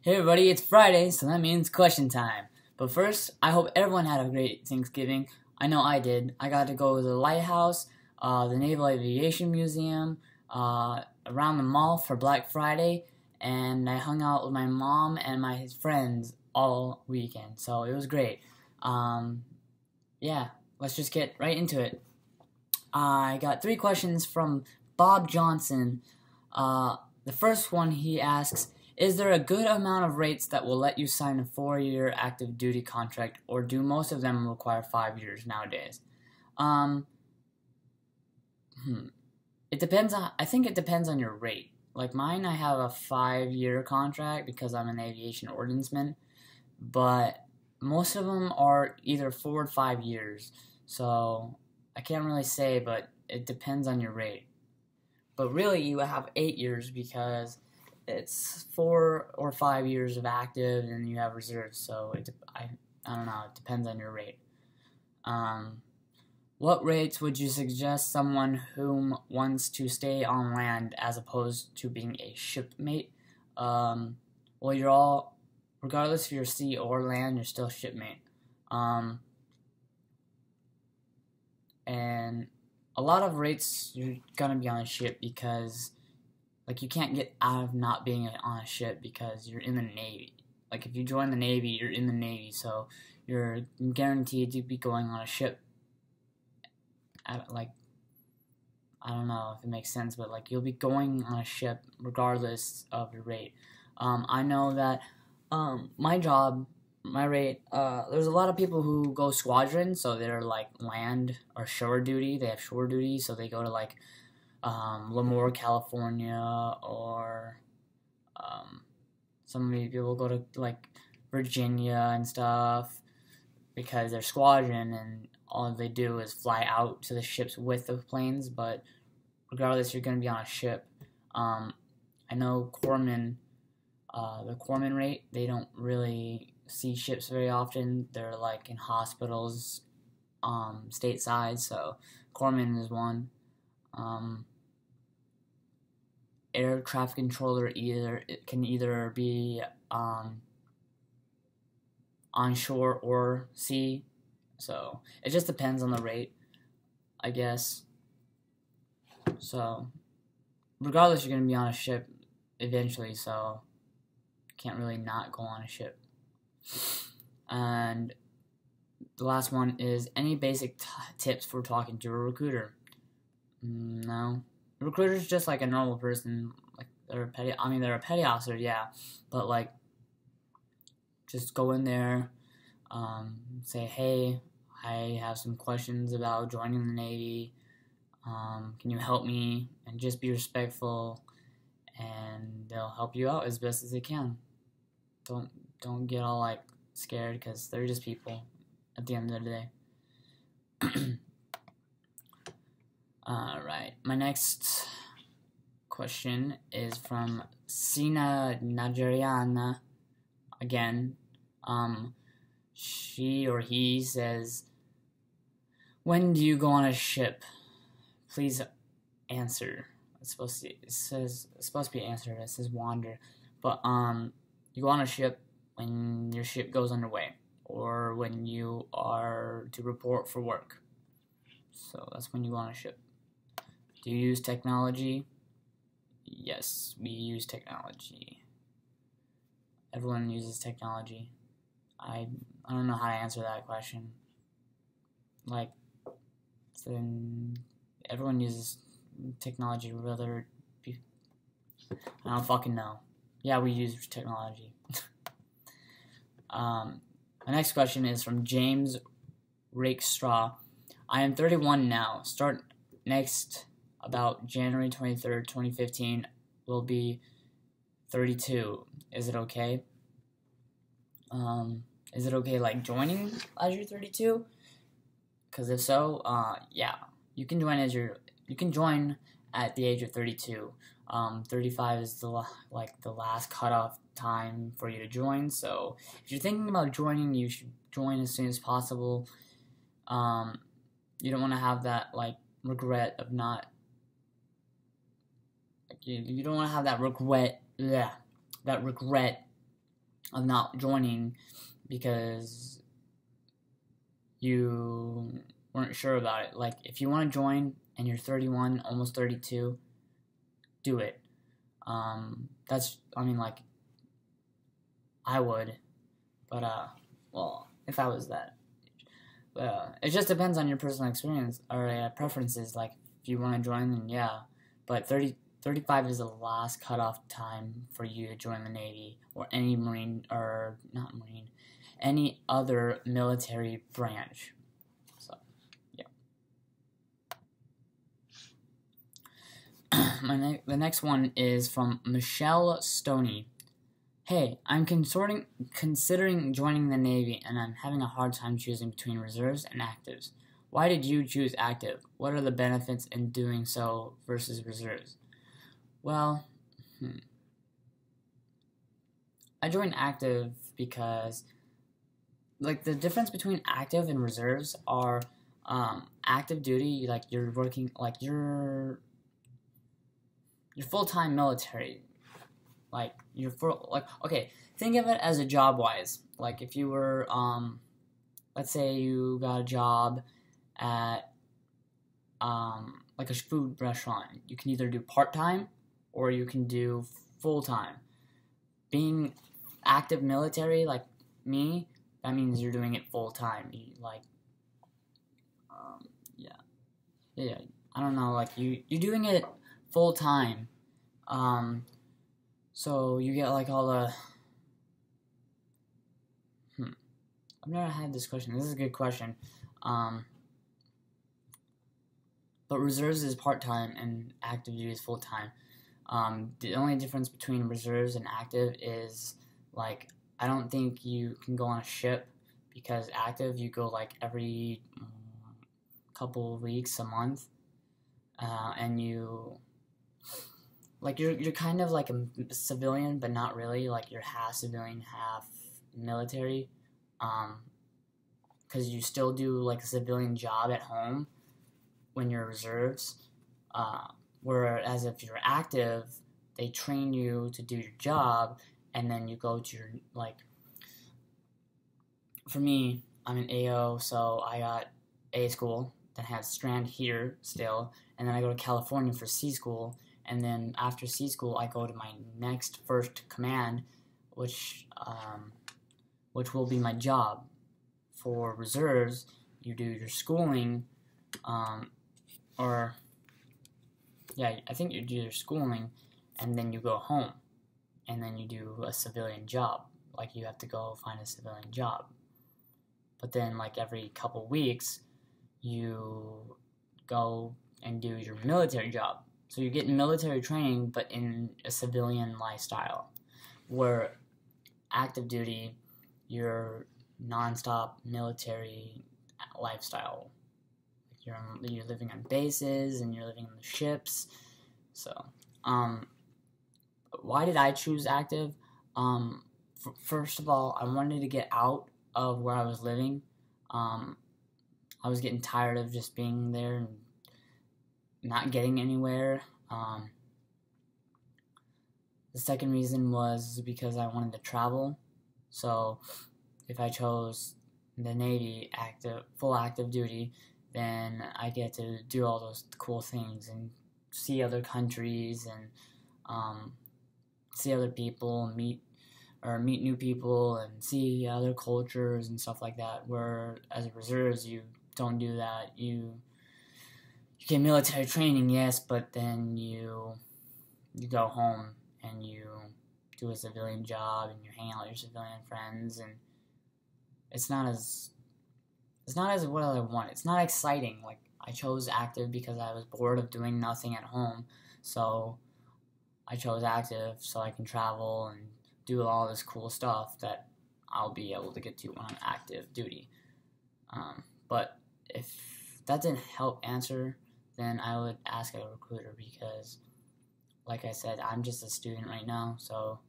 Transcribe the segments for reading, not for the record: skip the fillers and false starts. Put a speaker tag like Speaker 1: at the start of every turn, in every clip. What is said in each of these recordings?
Speaker 1: Hey everybody, it's Friday, so that means question time. But first, I hope everyone had a great Thanksgiving. I know I did. I got to go to the lighthouse, the Naval Aviation Museum, around the mall for Black Friday, and I hung out with my mom and my friends all weekend, so it was great. Yeah, let's just get right into it. I got 3 questions from Bob Johnson. The first one, he asks, is there a good amount of rates that will let you sign a 4-year active duty contract, or do most of them require 5 years nowadays? It depends on, I think it depends on your rate. Like mine, I have a 5-year contract because I'm an aviation ordnanceman, but most of them are either 4 or 5 years. So I can't really say, but it depends on your rate. But really, you have 8 years because it's 4 or 5 years of active, and you have reserves. So I don't know. It depends on your rate. What rates would you suggest someone who wants to stay on land as opposed to being a shipmate? Well, you're all, regardless if you're sea or land, you're still shipmate. And a lot of rates you're gonna be on a ship because, like, you can't get out of not being on a ship because you're in the Navy. Like, if you join the Navy, you're in the Navy, so you're guaranteed to be going on a ship. Like, I don't know if it makes sense, but like you'll be going on a ship regardless of your rate. I know that my job, my rate, there's a lot of people who go squadron, so they're like land or shore duty. They have shore duty, so they go to like Lemoore, California, or some people go to like Virginia and stuff because they're squadron, and all they do is fly out to the ships with the planes. But regardless, you're going to be on a ship. I know corpsmen, the corpsman rate, they don't really see ships very often. They're like in hospitals, stateside, so corpsman is one. Air traffic controller, it can either be onshore or sea, so it just depends on the rate, I guess. So regardless, you're going to be on a ship eventually, so you can't really not go on a ship. And the last one is, any basic tips for talking to a recruiter? No. A recruiter is just like a normal person. Like, they're a petty officer, yeah, but like, just go in there, say, hey, I have some questions about joining the Navy. Can you help me? And just be respectful, and they'll help you out as best as they can. Don't get all like scared, because they're just people at the end of the day. Alright, my next question is from Sina Najariana. Again, she or he says, when do you go on a ship? Please answer. It's supposed to be answered. It says wander. But you go on a ship when your ship goes underway, or when you are to report for work. So that's when you go on a ship. Do you use technology? Yes, we use technology. Everyone uses technology. I don't know how to answer that question. Like, everyone uses technology, whether it be, I don't fucking know. Yeah, we use technology. My next question is from James Rakestraw. I am 31 now. Start next about January 23rd, 2015. Will be 32. Is it okay? Is it okay, like, joining as you're 32? Because if so, yeah, you can join at the age of 32. 35 is the last cutoff time for you to join. So if you're thinking about joining, you should join as soon as possible. You don't want to have that like regret of not. You don't want to have that regret. Yeah, that regret of not joining because you weren't sure about it. Like, if you want to join and you're 31, almost 32, do it. Like, I would, but, well, if I was that. It just depends on your personal experience or preferences. Like, if you want to join, then yeah. But 35 is the last cutoff time for you to join the Navy or any any other military branch. So, yeah. The next one is from Michelle Stoney. Hey, I'm considering joining the Navy, and I'm having a hard time choosing between reserves and actives. Why did you choose active? What are the benefits in doing so versus reserves? Well, I joined active because, like, the difference between active and reserves are, active duty, like, you're working, like, you're full-time military. Like, okay, think of it as a job-wise. Like, if you were, let's say you got a job at, like a food restaurant. You can either do part-time or you can do full-time. Being active military, like me, that means you're doing it full-time. Yeah, I don't know, like, you're doing it full-time. So you get, like, all the... I've never had this question. This is a good question. But reserves is part-time and active duty is full-time. The only difference between reserves and active is, like, I don't think you can go on a ship, because active you go, like, every couple of weeks, a month, and you're kind of like a civilian, but not really. Like, you're half civilian, half military, because you still do, like, a civilian job at home when you're reserves, whereas if you're active, they train you to do your job, and then you go to your, like, for me, I'm an AO, so I got A school, then I have Strand here still, and then I go to California for C school. And then after C school, I go to my next first command, which will be my job. For reserves, you do your schooling, I think you do your schooling, and then you go home, and then you do a civilian job. Like, you have to go find a civilian job. But then, like, every couple weeks, you go and do your military job. So you get military training, but in a civilian lifestyle. Where active duty, you're non-stop military lifestyle. You're living on bases, and you're living on the ships. So, why did I choose active? First of all, I wanted to get out of where I was living. I was getting tired of just being there and not getting anywhere. The second reason was because I wanted to travel. So if I chose the Navy full active duty, then I get to do all those cool things and see other countries and see other people, meet new people and see other cultures and stuff like that. Where as a reserves, you don't do that. You get military training, yes, but then you go home and you do a civilian job and you hang out with your civilian friends, and it's not as what I want. It's not exciting. Like, I chose active because I was bored of doing nothing at home, so I chose active so I can travel and do all this cool stuff that I'll be able to get to when I'm active duty. But if that didn't help answer, then I would ask a recruiter, because, like I said, I'm just a student right now, so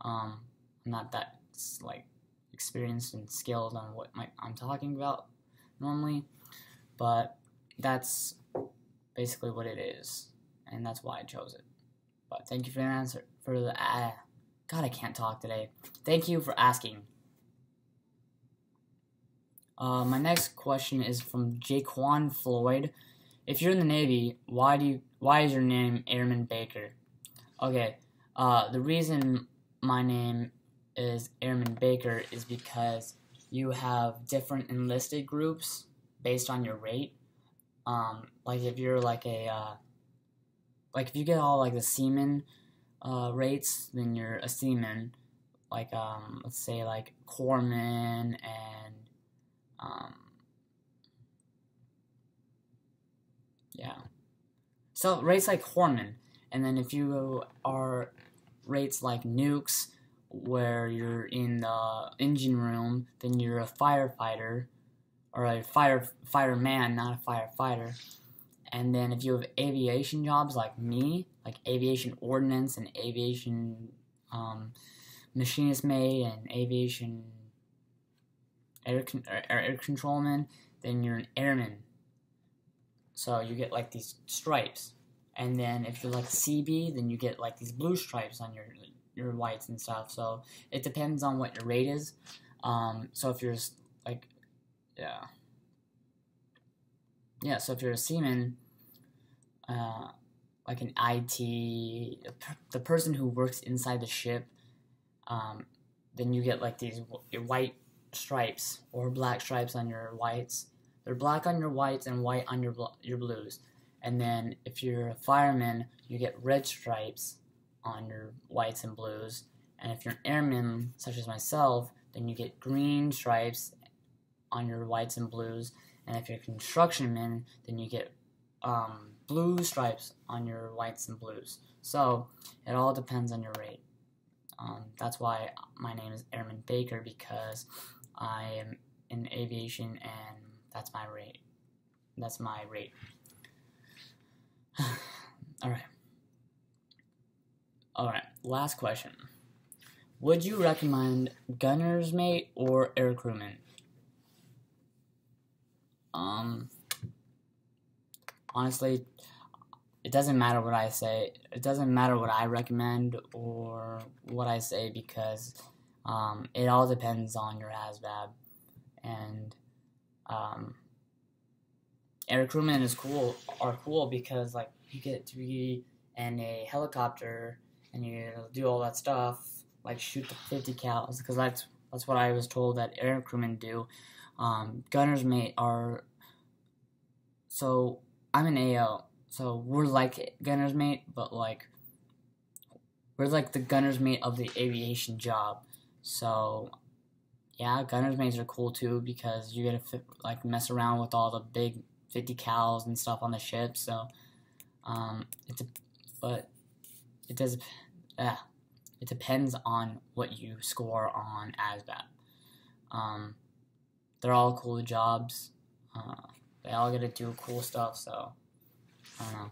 Speaker 1: I'm not that, like, experienced and skilled on what I'm talking about normally, but that's basically what it is, and that's why I chose it. But thank you for the answer, God, I can't talk today. Thank you for asking. My next question is from Jaquan Floyd. If you're in the Navy, why is your name Airman Baker? Okay, the reason my name is Airman Baker is because you have different enlisted groups based on your rate. Like if you're like like if you get all like the seaman rates, then you're a seaman. Like let's say like corpsman and yeah. So rates like corpsman, and then if you are rates like nukes, where you're in the engine room, then you're a firefighter, or a fireman, not a firefighter. And then if you have aviation jobs like me, like aviation ordnance and aviation machinist mate and aviation air controlman, then you're an airman. So you get like these stripes. And then if you're like CB, then you get like these blue stripes on your whites and stuff. So it depends on what your rate is. So if you're like, so if you're a seaman, like an IT, the person who works inside the ship, then you get like these white stripes or black stripes on your whites. They're black on your whites and white on your blues. And then if you're a fireman, you get red stripes on your whites and blues. And if you're an airman, such as myself, then you get green stripes on your whites and blues. And if you're a construction man, then you get blue stripes on your whites and blues. So it all depends on your rate. That's why my name is Airman Baker, because I am in aviation and that's my rate. That's my rate. Alright, last question. Would you recommend gunner's mate or aircrewman? Honestly, it doesn't matter what I say. It doesn't matter what I recommend or what I say, because it all depends on your ASVAB. And aircrewmen are cool because like you get to be in a helicopter and you do all that stuff, like shoot the 50 cals, because that's what I was told that aircrewmen do. Gunner's mate are, so I'm an AO, so we're like gunner's mate, but like we're like the gunner's mate of the aviation job. So yeah, gunner's mates are cool too, because you get to like mess around with all the big 50 cals and stuff on the ship. So it depends on what you score on ASVAB. They're all cool jobs. They all get to do cool stuff. So I don't know.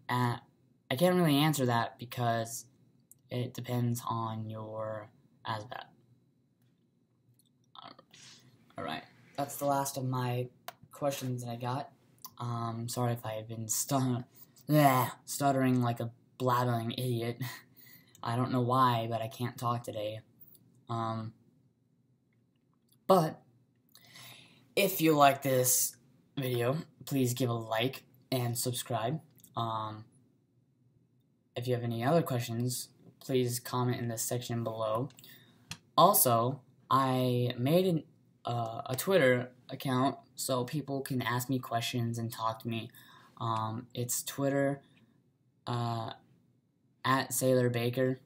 Speaker 1: I can't really answer that because it depends on your ASVAB. Alright, that's the last of my questions that I got. Sorry if I have been stuttering like a blabbering idiot. I don't know why, but I can't talk today. But if you like this video, please give a like and subscribe. If you have any other questions, please comment in the section below. Also, I made a Twitter account so people can ask me questions and talk to me. It's Twitter at Sailor Baker.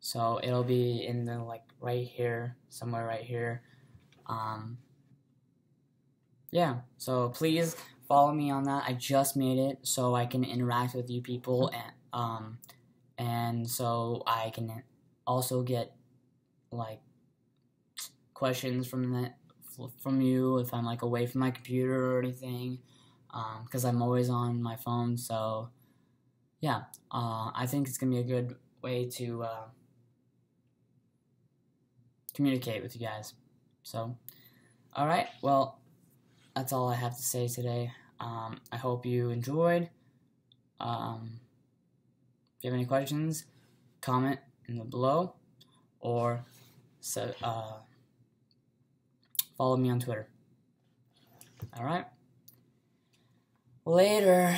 Speaker 1: So it'll be in the like right here, somewhere right here. Yeah, so please follow me on that. I just made it so I can interact with you people, and so I can also get like questions from you if I'm like away from my computer or anything, because I'm always on my phone. So yeah, I think it's gonna be a good way to communicate with you guys. So alright, well, that's all I have to say today. I hope you enjoyed. If you have any questions, comment in the below, or follow me on Twitter. Alright? Later.